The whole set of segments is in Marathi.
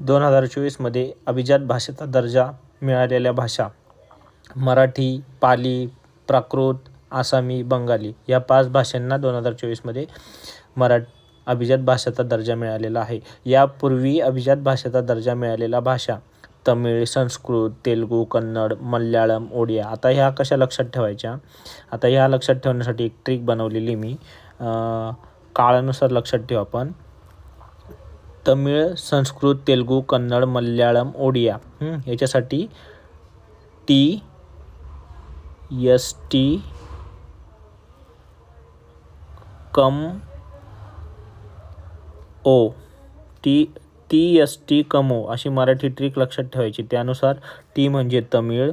2024मध्ये अभिजात भाषेचा दर्जा मिळालेल्या भाषा मराठी, पाली, प्राकृत, आसामी, बंगाली या 5 भाषांना 2024मध्ये अभिजात भाषेचा दर्जा मिळालेला आहे. यापूर्वी अभिजात भाषेचा दर्जा मिळालेला भाषा तमिळ, संस्कृत, तेलुगू, कन्नड, मल्याळम, ओडिया. आता ह्या कशा लक्षात ठेवायच्या? आता ह्या लक्षात ठेवण्यासाठी एक ट्रिक बनवलेली मी. काळानुसार लक्षात ठेवा आपण. तमिळ, संस्कृत, तेलुगू, कन्नड, मल्याळम, ओडिया याच्यासाठी TST कम ओ TST कम ओ अशी मराठी ट्रिक लक्षात ठेवायची. त्यानुसार T म्हणजे तमिळ,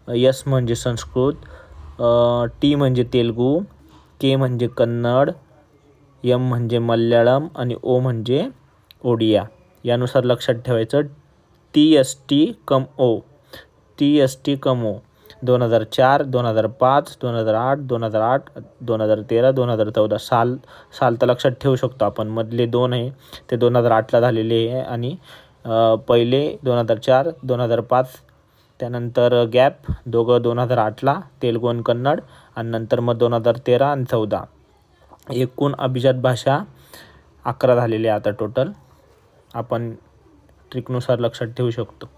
S म्हणजे संस्कृत, T म्हणजे तेलुगू, K म्हणजे कन्नड, M म्हणजे मल्याळम आणि O म्हणजे ओडिया. यानुसार लक्षात ठेवायचं. TST कम ओ 2004, 2005, 2008, 2013, 2014 साल तर लक्षात ठेवू शकतो आपण. मधले 2 आहे ते 2008ला झालेले आहे आणि पहिले 2004, 2005 त्यानंतर गॅप दोघं 2008ला तेलुगू आणि कन्नड आणि नंतर मग 2013 आणि 14. एकूण अभिजात भाषा 11 झालेले आता टोटल. आपण ट्रिकनुसार लक्षात ठेवू शकतो.